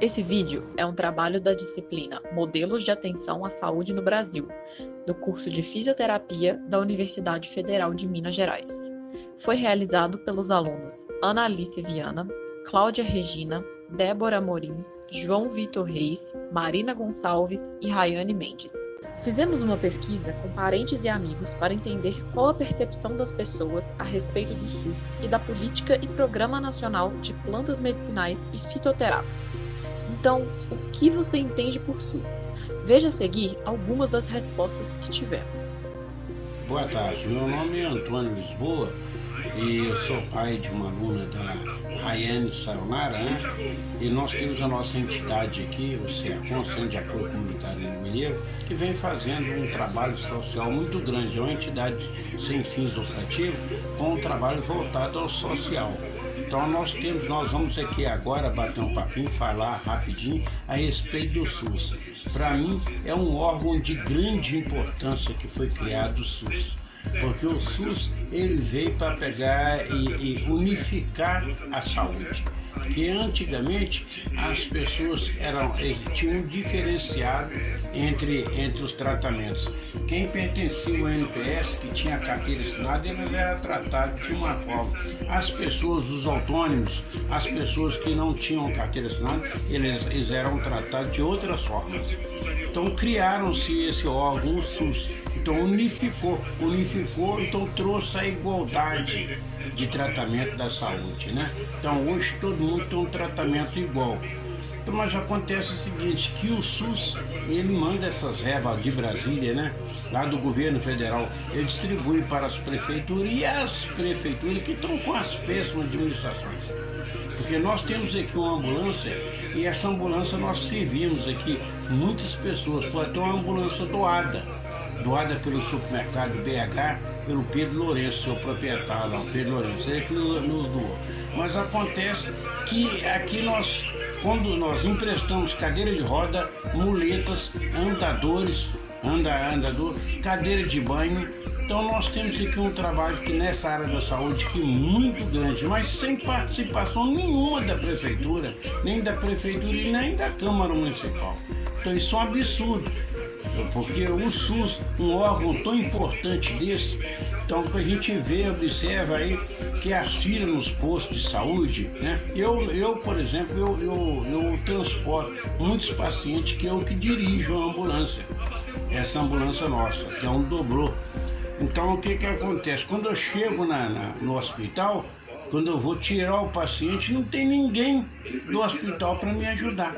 Esse vídeo é um trabalho da disciplina Modelos de Atenção à Saúde no Brasil, do curso de Fisioterapia da Universidade Federal de Minas Gerais. Foi realizado pelos alunos Ana Alice Viana, Cláudia Regina, Débora Amorim, João Vitor Reis, Marina Gonçalves e Rayane Mendes. Fizemos uma pesquisa com parentes e amigos para entender qual a percepção das pessoas a respeito do SUS e da Política e Programa Nacional de Plantas Medicinais e Fitoterápicos. Então, o que você entende por SUS? Veja a seguir algumas das respostas que tivemos. Boa tarde, meu nome é Antônio Lisboa e eu sou pai de uma aluna da Rayane Sayonara, né? E nós temos a nossa entidade aqui, o CEACOM, Centro de Apoio Comunitário no Mineiro, que vem fazendo um trabalho social muito grande. É uma entidade sem fins lucrativos, com um trabalho voltado ao social. Então nós vamos aqui agora bater um papinho, falar rapidinho a respeito do SUS. Para mim é um órgão de grande importância que foi criado o SUS, porque o SUS ele veio para pegar e unificar a saúde. Porque antigamente as pessoas tinham um diferenciado entre os tratamentos. Quem pertencia ao NPS, que tinha a carteira assinada, eles eram tratados de uma forma. As pessoas, os autônomos, as pessoas que não tinham carteira assinada, eles eram tratados de outras formas. Então criaram-se esse órgão, o SUS. Então unificou, então trouxe a igualdade de tratamento da saúde, né? Então hoje todo mundo tem um tratamento igual. Então, mas acontece o seguinte, que o SUS, ele manda essas verbas de Brasília, né? Lá do governo federal, ele distribui para as prefeituras e as prefeituras que estão com as péssimas administrações. Porque nós temos aqui uma ambulância e essa ambulância nós servimos aqui muitas pessoas, foi até uma ambulância doada pelo supermercado BH, pelo Pedro Lourenço, seu proprietário lá, o Pedro Lourenço, ele que nos doou. Mas acontece que aqui quando nós emprestamos cadeira de roda, muletas, andadores, cadeira de banho, então nós temos aqui um trabalho que nessa área da saúde que é muito grande, mas sem participação nenhuma da prefeitura, nem e nem da Câmara Municipal. Então isso é um absurdo. Porque o SUS, um órgão tão importante desse, então a gente observa aí que as filas nos postos de saúde, né? Eu por exemplo, eu transporto muitos pacientes que eu que dirijo a ambulância, essa ambulância nossa, que é um doblô. Então o que acontece? Quando eu chego no hospital, quando eu vou tirar o paciente, não tem ninguém do hospital para me ajudar.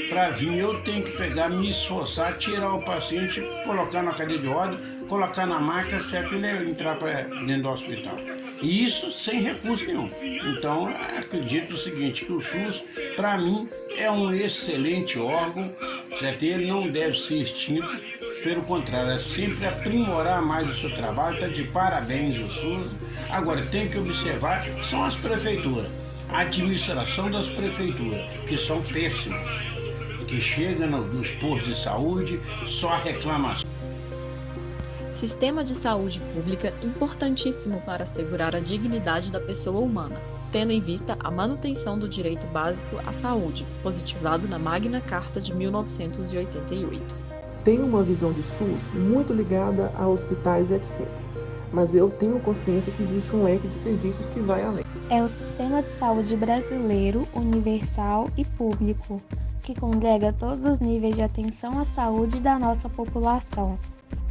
Para vir eu tenho que pegar, me esforçar, tirar o paciente, colocar na cadeira de roda, colocar na maca, certo ele entrar para dentro do hospital. E isso sem recurso nenhum. Então acredito o seguinte, que o SUS, para mim, é um excelente órgão, certo? Ele não deve ser extinto, pelo contrário, é sempre aprimorar mais o seu trabalho, está de parabéns o SUS. Agora tem que observar, são as prefeituras, a administração das prefeituras, que são péssimas, que chega nos postos de saúde, só reclamação. Sistema de saúde pública importantíssimo para assegurar a dignidade da pessoa humana, tendo em vista a manutenção do direito básico à saúde, positivado na Magna Carta de 1988. Tenho uma visão de SUS muito ligada a hospitais e etc. Mas eu tenho consciência que existe um leque de serviços que vai além. É o sistema de saúde brasileiro, universal e público, que congrega todos os níveis de atenção à saúde da nossa população.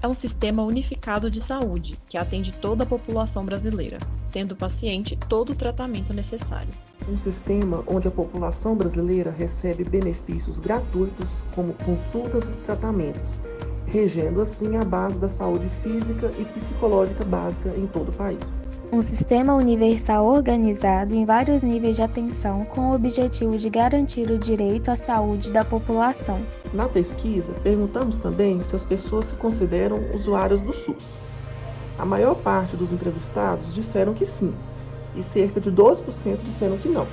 É um sistema unificado de saúde, que atende toda a população brasileira, tendo o paciente todo o tratamento necessário. Um sistema onde a população brasileira recebe benefícios gratuitos, como consultas e tratamentos, regendo assim a base da saúde física e psicológica básica em todo o país. Um sistema universal organizado em vários níveis de atenção com o objetivo de garantir o direito à saúde da população. Na pesquisa, perguntamos também se as pessoas se consideram usuários do SUS. A maior parte dos entrevistados disseram que sim, e cerca de 12% disseram que não.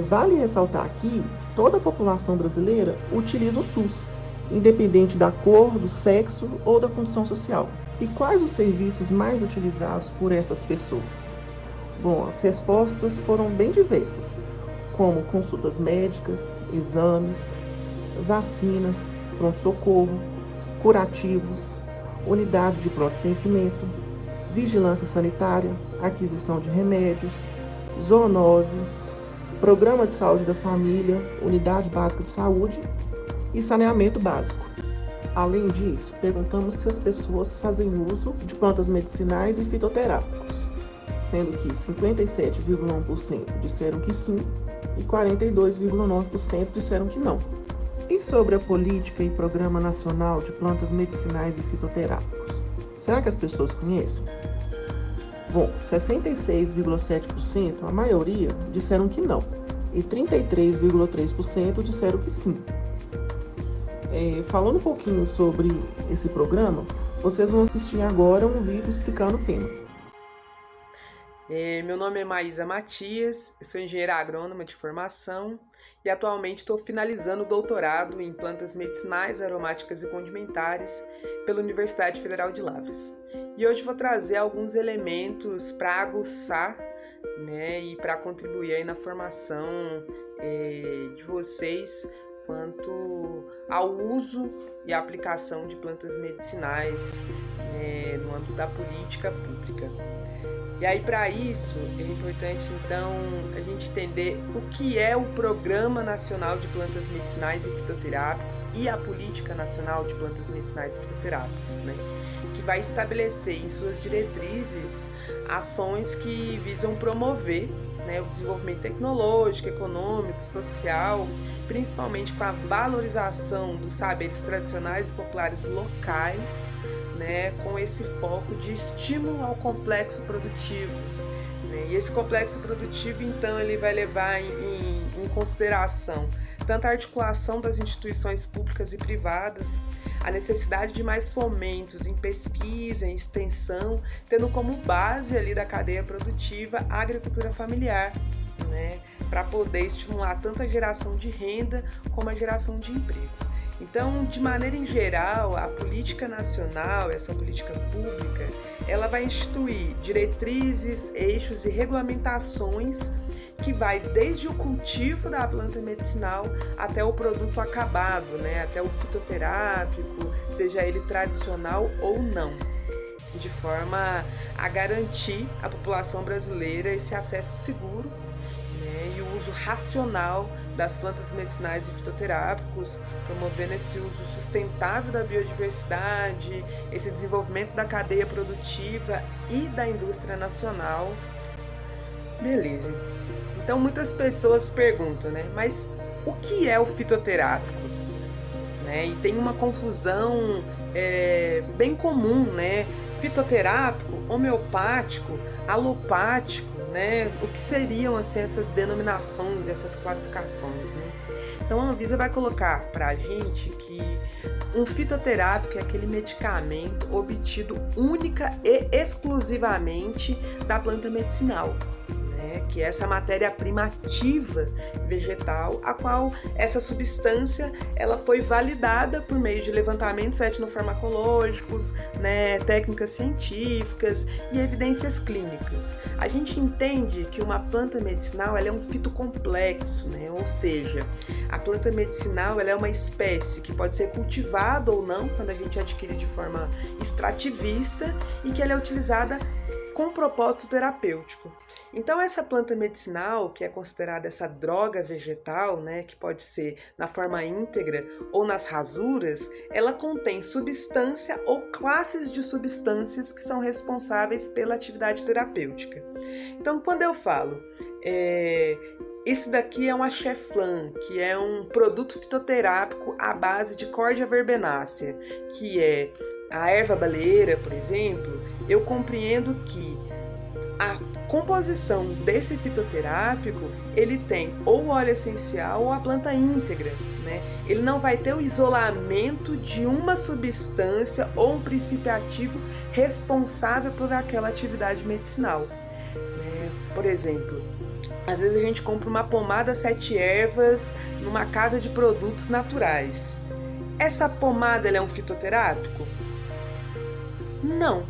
Vale ressaltar aqui que toda a população brasileira utiliza o SUS, independente da cor, do sexo ou da condição social. E quais os serviços mais utilizados por essas pessoas? Bom, as respostas foram bem diversas, como consultas médicas, exames, vacinas, pronto-socorro, curativos, unidade de pronto atendimento, vigilância sanitária, aquisição de remédios, zoonose, programa de saúde da família, unidade básica de saúde e saneamento básico. Além disso, perguntamos se as pessoas fazem uso de plantas medicinais e fitoterápicos, sendo que 57,1% disseram que sim e 42,9% disseram que não. E sobre a política e programa nacional de plantas medicinais e fitoterápicos? Será que as pessoas conhecem? Bom, 66,7%, a maioria, disseram que não, e 33,3% disseram que sim. Falando um pouquinho sobre esse programa, vocês vão assistir agora um vídeo explicando o tema. Meu nome é Maísa Matias, eu sou engenheira agrônoma de formação e atualmente estou finalizando o doutorado em plantas medicinais, aromáticas e condimentares pela Universidade Federal de Lavras. E hoje vou trazer alguns elementos para aguçar, e para contribuir aí na formação de vocês quanto ao uso e aplicação de plantas medicinais no âmbito da política pública. E aí, para isso, é importante, então, a gente entender o que é o Programa Nacional de Plantas Medicinais e Fitoterápicos e a Política Nacional de Plantas Medicinais e Fitoterápicos, que vai estabelecer em suas diretrizes ações que visam promover o desenvolvimento tecnológico, econômico, social, principalmente com a valorização dos saberes tradicionais e populares locais, com esse foco de estímulo ao complexo produtivo. E esse complexo produtivo, então, ele vai levar em consideração tanto a articulação das instituições públicas e privadas, a necessidade de mais fomentos em pesquisa, em extensão, tendo como base ali da cadeia produtiva a agricultura familiar, para poder estimular tanto a geração de renda como a geração de emprego. Então, de maneira em geral, a política nacional, essa política pública, ela vai instituir diretrizes, eixos e regulamentações que vai desde o cultivo da planta medicinal até o produto acabado, até o fitoterápico, seja ele tradicional ou não, de forma a garantir à população brasileira esse acesso seguro e o uso racional das plantas medicinais e fitoterápicos, promovendo esse uso sustentável da biodiversidade, esse desenvolvimento da cadeia produtiva e da indústria nacional. Beleza. Então muitas pessoas perguntam, mas o que é o fitoterápico? E tem uma confusão bem comum, fitoterápico, homeopático, alopático, o que seriam assim, essas denominações, essas classificações, Então a Anvisa vai colocar para a gente que um fitoterápico é aquele medicamento obtido única e exclusivamente da planta medicinal, que é essa matéria-prima ativa vegetal, a qual essa substância ela foi validada por meio de levantamentos etnofarmacológicos, técnicas científicas e evidências clínicas. A gente entende que uma planta medicinal ela é um fito complexo, ou seja, a planta medicinal ela é uma espécie que pode ser cultivada ou não quando a gente adquire de forma extrativista e que ela é utilizada com propósito terapêutico. Então essa planta medicinal, que é considerada essa droga vegetal, que pode ser na forma íntegra ou nas rasuras, ela contém substância ou classes de substâncias que são responsáveis pela atividade terapêutica. Então quando eu falo, esse daqui é um axé-flan, que é um produto fitoterápico à base de Cordia verbenácea, que é a erva baleeira, por exemplo, eu compreendo que a composição desse fitoterápico, ele tem ou o óleo essencial ou a planta íntegra, Ele não vai ter o isolamento de uma substância ou um princípio ativo responsável por aquela atividade medicinal, Por exemplo, às vezes a gente compra uma pomada 7 ervas numa casa de produtos naturais. Essa pomada ela é um fitoterápico? Não.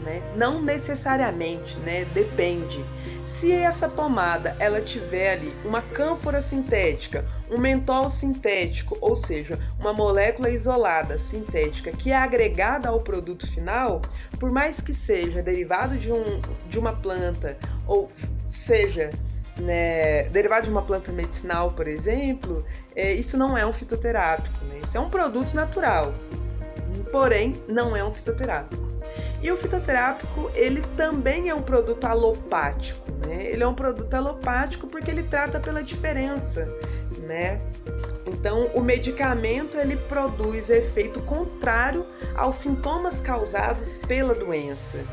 né? Não necessariamente, né? Depende. Se essa pomada ela tiver ali uma cânfora sintética, um mentol sintético, ou seja, uma molécula isolada sintética que é agregada ao produto final, por mais que seja derivado de uma planta, ou seja, né, derivado de uma planta medicinal, por exemplo, isso não é um fitoterápico, né? Isso é um produto natural, porém não é um fitoterápico. E o fitoterápico, ele também é um produto alopático, né? Ele é um produto alopático porque ele trata pela diferença, né? Então, o medicamento, ele produz efeito contrário aos sintomas causados pela doença.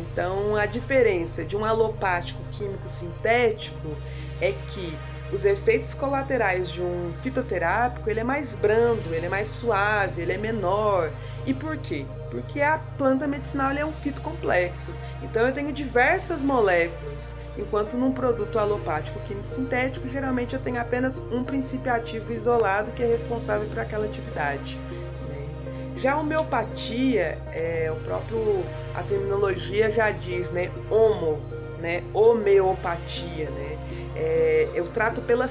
Então, a diferença de um alopático químico sintético é que os efeitos colaterais de um fitoterápico, ele é mais brando, ele é mais suave, ele é menor. E por quê? Porque a planta medicinal é um fito complexo. Então eu tenho diversas moléculas, enquanto num produto alopático químico sintético, geralmente eu tenho apenas um princípio ativo isolado que é responsável por aquela atividade. Já a homeopatia, a terminologia já diz, né, homeopatia, né? Eu trato pela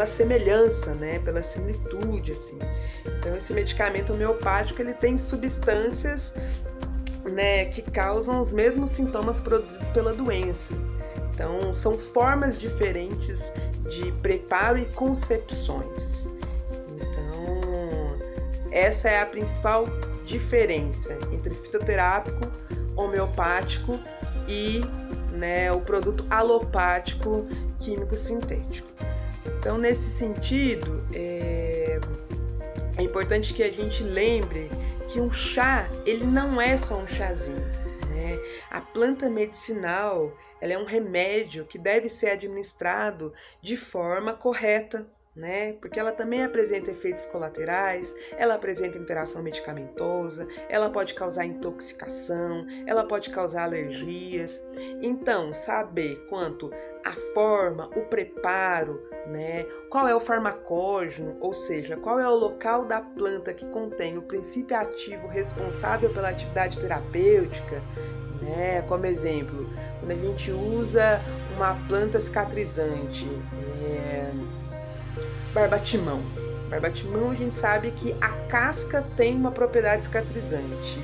semelhança, né, pela similitude, assim. Então esse medicamento homeopático, ele tem substâncias, né, que causam os mesmos sintomas produzidos pela doença. Então são formas diferentes de preparo e concepções. Então essa é a principal diferença entre fitoterápico, homeopático e, né, o produto alopático químico sintético. Então, nesse sentido, é importante que a gente lembre que um chá, ele não é só um chazinho, né? A planta medicinal, ela é um remédio que deve ser administrado de forma correta, né? Porque ela também apresenta efeitos colaterais, ela apresenta interação medicamentosa, ela pode causar intoxicação, ela pode causar alergias. Então, saber quanto a forma, o preparo, né? Qual é o farmacógeno, ou seja, qual é o local da planta que contém o princípio ativo responsável pela atividade terapêutica, né? Como exemplo, quando a gente usa uma planta cicatrizante, barbatimão. Barbatimão, a gente sabe que a casca tem uma propriedade cicatrizante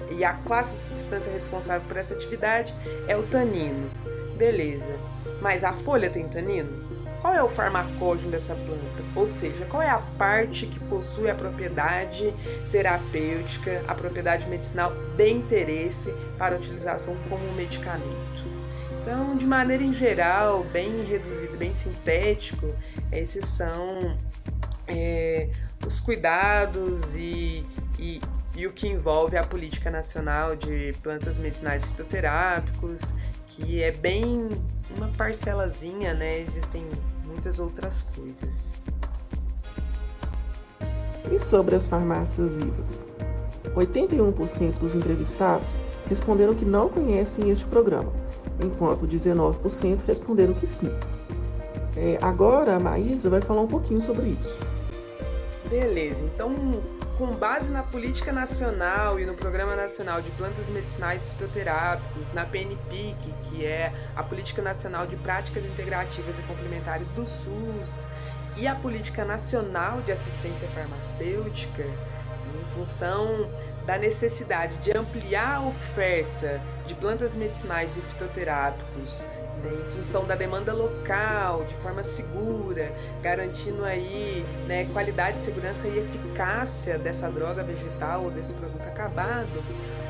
e a classe de substância responsável por essa atividade é o tanino. Beleza, mas a folha tem tanino? Qual é o farmacógeno dessa planta? Ou seja, qual é a parte que possui a propriedade terapêutica, a propriedade medicinal de interesse para utilização como medicamento? Então, de maneira em geral, bem reduzido, bem sintético, esses são os cuidados e o que envolve a Política Nacional de Plantas Medicinais Fitoterápicos, que é bem uma parcelazinha, né? Existem muitas outras coisas. E sobre as farmácias vivas? 81% dos entrevistados responderam que não conhecem este programa, enquanto 19% responderam que sim. Agora a Maísa vai falar um pouquinho sobre isso. Beleza, então com base na Política Nacional e no Programa Nacional de Plantas Medicinais Fitoterápicos, na PNPIC, que é a Política Nacional de Práticas Integrativas e Complementares do SUS, e a Política Nacional de Assistência Farmacêutica, em função da necessidade de ampliar a oferta de plantas medicinais e fitoterápicos, né, em função da demanda local, de forma segura, garantindo aí, né, qualidade, segurança e eficácia dessa droga vegetal ou desse produto acabado,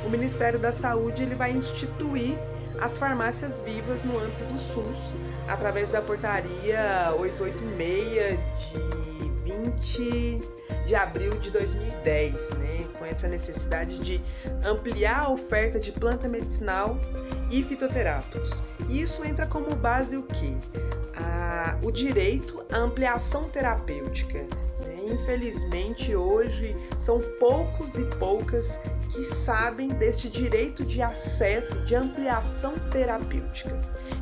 o Ministério da Saúde ele vai instituir as farmácias vivas no âmbito do SUS, através da portaria 886 de 20 de abril de 2010, né, com essa necessidade de ampliar a oferta de planta medicinal e fitoterápicos. Isso entra como base o quê? O direito à ampliação terapêutica. Né? Infelizmente, hoje, são poucos e poucas que sabem deste direito de acesso, de ampliação terapêutica.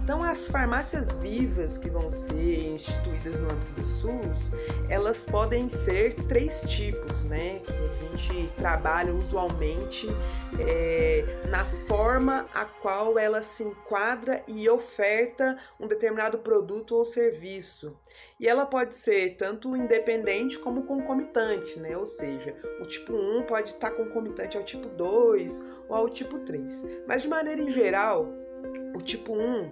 Então, as farmácias vivas que vão ser instituídas no âmbito do SUS, elas podem ser 3 tipos, né? Que a gente trabalha usualmente na forma a qual ela se enquadra e oferta um determinado produto ou serviço. E ela pode ser tanto independente como concomitante, né? Ou seja, o tipo 1 pode estar concomitante ao tipo 2 ou ao tipo 3. Mas, de maneira em geral, o tipo 1,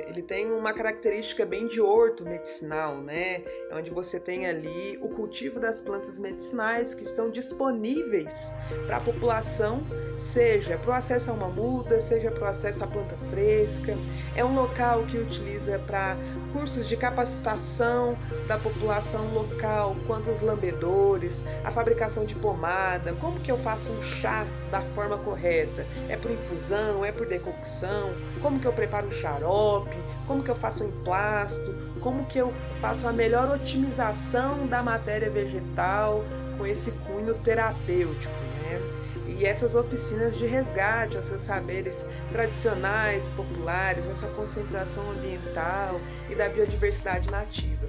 ele tem uma característica bem de horto medicinal, né? Onde você tem ali o cultivo das plantas medicinais que estão disponíveis para a população, seja para o acesso a uma muda, seja para o acesso à planta fresca. É um local que utiliza para cursos de capacitação da população local, quanto os lambedores, a fabricação de pomada, como que eu faço um chá da forma correta? É por infusão, é por decocção? Como que eu preparo um xarope? Como que eu faço um emplasto? Como que eu faço a melhor otimização da matéria vegetal com esse cunho terapêutico, né? E essas oficinas de resgate aos seus saberes tradicionais, populares, essa conscientização ambiental e da biodiversidade nativa,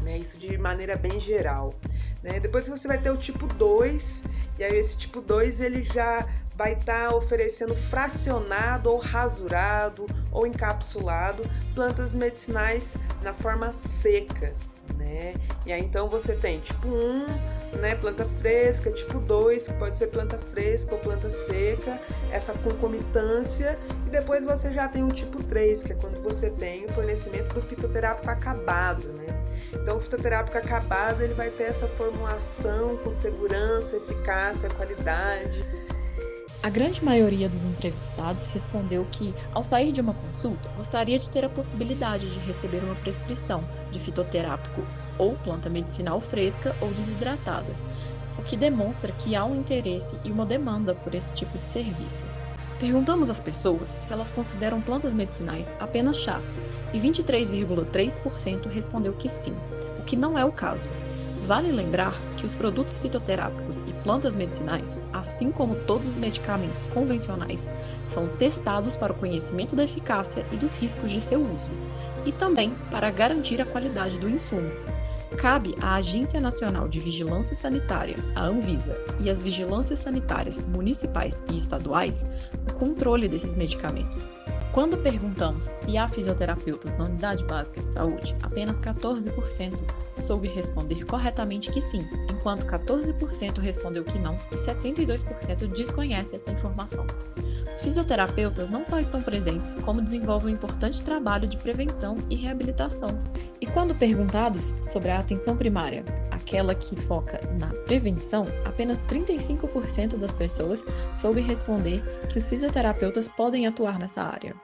né? Isso de maneira bem geral, né? Depois você vai ter o tipo 2, e aí esse tipo 2 ele já vai estar oferecendo fracionado ou rasurado ou encapsulado plantas medicinais na forma seca, né? E aí então você tem tipo 1, né, planta fresca, tipo 2, que pode ser planta fresca ou planta seca, essa concomitância, e depois você já tem o tipo 3, que é quando você tem o fornecimento do fitoterápico acabado, né? Então o fitoterápico acabado ele vai ter essa formulação com segurança, eficácia, qualidade. A grande maioria dos entrevistados respondeu que, ao sair de uma consulta, gostaria de ter a possibilidade de receber uma prescrição de fitoterápico ou planta medicinal fresca ou desidratada, o que demonstra que há um interesse e uma demanda por esse tipo de serviço. Perguntamos às pessoas se elas consideram plantas medicinais apenas chás, e 23,3% respondeu que sim, o que não é o caso. Vale lembrar que os produtos fitoterápicos e plantas medicinais, assim como todos os medicamentos convencionais, são testados para o conhecimento da eficácia e dos riscos de seu uso, e também para garantir a qualidade do insumo. Cabe à Agência Nacional de Vigilância Sanitária, a Anvisa, e às vigilâncias sanitárias municipais e estaduais o controle desses medicamentos. Quando perguntamos se há fisioterapeutas na unidade básica de saúde, apenas 14% soube responder corretamente que sim, enquanto 14% respondeu que não e 72% desconhece essa informação. Os fisioterapeutas não só estão presentes, como desenvolvem um importante trabalho de prevenção e reabilitação. E quando perguntados sobre a atenção primária, aquela que foca na prevenção, apenas 35% das pessoas soube responder que os fisioterapeutas podem atuar nessa área.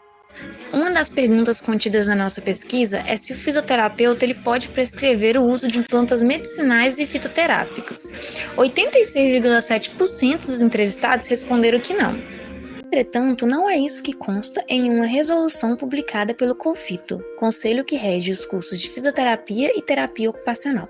Uma das perguntas contidas na nossa pesquisa é se o fisioterapeuta ele pode prescrever o uso de plantas medicinais e fitoterápicos. 86,7% dos entrevistados responderam que não. Entretanto, não é isso que consta em uma resolução publicada pelo COFITO, Conselho que rege os cursos de fisioterapia e terapia ocupacional.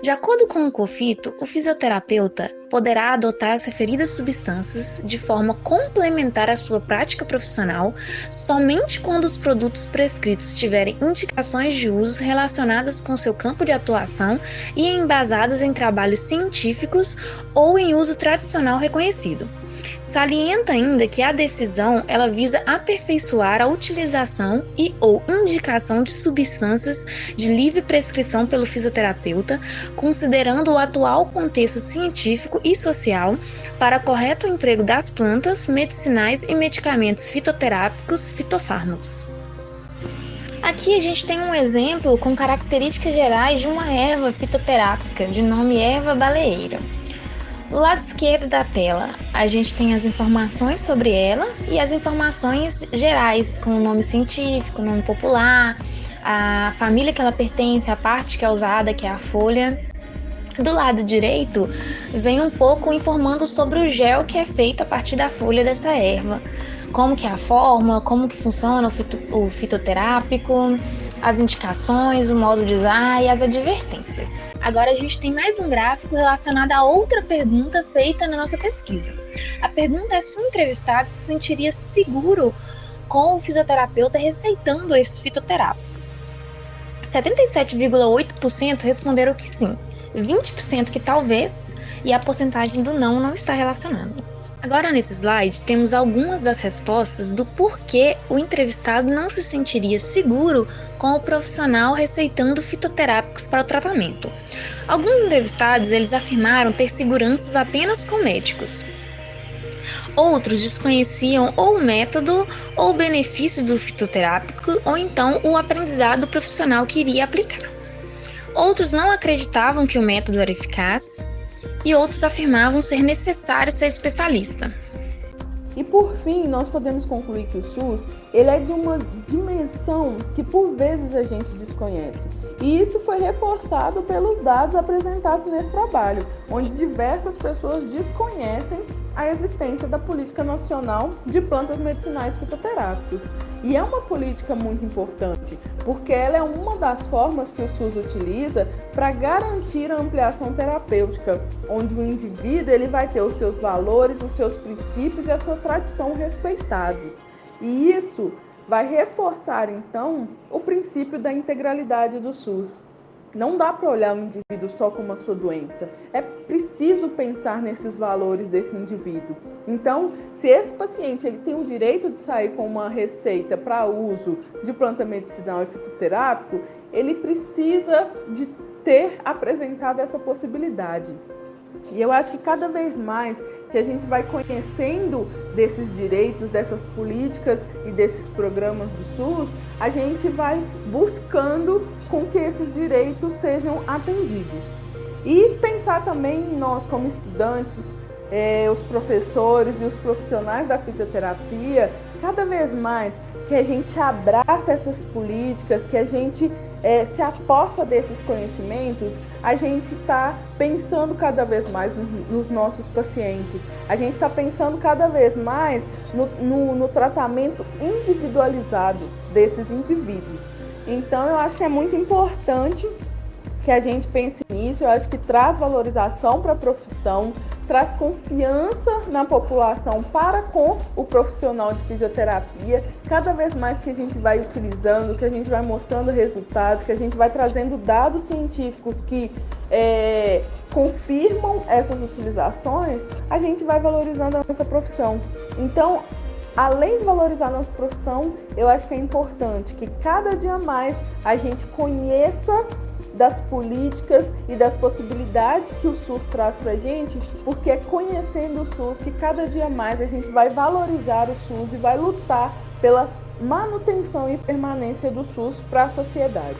De acordo com o COFITO, o fisioterapeuta poderá adotar as referidas substâncias de forma complementar à sua prática profissional somente quando os produtos prescritos tiverem indicações de uso relacionadas com seu campo de atuação e embasadas em trabalhos científicos ou em uso tradicional reconhecido. Salienta ainda que a decisão ela visa aperfeiçoar a utilização e ou indicação de substâncias de livre prescrição pelo fisioterapeuta, considerando o atual contexto científico e social para correto emprego das plantas, medicinais e medicamentos fitoterápicos, fitofármacos. Aqui a gente tem um exemplo com características gerais de uma erva fitoterápica de nome erva baleeira. Do lado esquerdo da tela, a gente tem as informações sobre ela e as informações gerais, com o nome científico, o nome popular, a família que ela pertence, a parte que é usada, que é a folha. Do lado direito, vem um pouco informando sobre o gel que é feito a partir da folha dessa erva. Como que é a fórmula, como que funciona o fitoterápico, as indicações, o modo de usar e as advertências. Agora a gente tem mais um gráfico relacionado a outra pergunta feita na nossa pesquisa. A pergunta é se o entrevistado se sentiria seguro com o fisioterapeuta receitando esses fitoterápicos. 77,8% responderam que sim, 20% que talvez, e a porcentagem do não está relacionada. Agora, nesse slide, temos algumas das respostas do porquê o entrevistado não se sentiria seguro com o profissional receitando fitoterápicos para o tratamento. Alguns entrevistados, eles afirmaram ter seguranças apenas com médicos. Outros desconheciam ou o método ou o benefício do fitoterápico ou então o aprendizado profissional que iria aplicar. Outros não acreditavam que o método era eficaz e outros afirmavam ser necessário ser especialista. E por fim, nós podemos concluir que o SUS ele é de uma dimensão que por vezes a gente desconhece. E isso foi reforçado pelos dados apresentados nesse trabalho, onde diversas pessoas desconhecem a existência da Política Nacional de Plantas Medicinais Fitoterápicas. E é uma política muito importante, porque ela é uma das formas que o SUS utiliza para garantir a ampliação terapêutica, onde o indivíduo ele vai ter os seus valores, os seus princípios e a sua tradição respeitados. E isso vai reforçar, então, o princípio da integralidade do SUS. Não dá para olhar o indivíduo só como a sua doença. É preciso pensar nesses valores desse indivíduo. Então, se esse paciente ele tem o direito de sair com uma receita para uso de planta medicinal e fitoterápico, ele precisa de ter apresentado essa possibilidade. E eu acho que cada vez mais que a gente vai conhecendo desses direitos, dessas políticas e desses programas do SUS, a gente vai buscando com que esses direitos sejam atendidos. E pensar também em nós como estudantes, os professores e os profissionais da fisioterapia, cada vez mais que a gente abraça essas políticas, que a gente se aposta desses conhecimentos, a gente está pensando cada vez mais nos nossos pacientes, a gente está pensando cada vez mais no tratamento individualizado desses indivíduos. Então, eu acho que é muito importante que a gente pense nisso. Eu acho que traz valorização para a profissão, traz confiança na população para com o profissional de fisioterapia. Cada vez mais que a gente vai utilizando, que a gente vai mostrando resultados, que a gente vai trazendo dados científicos que confirmam essas utilizações, a gente vai valorizando a nossa profissão. Então, além de valorizar a nossa profissão, eu acho que é importante que cada dia mais a gente conheça das políticas e das possibilidades que o SUS traz para a gente, porque é conhecendo o SUS que cada dia mais a gente vai valorizar o SUS e vai lutar pela manutenção e permanência do SUS para a sociedade.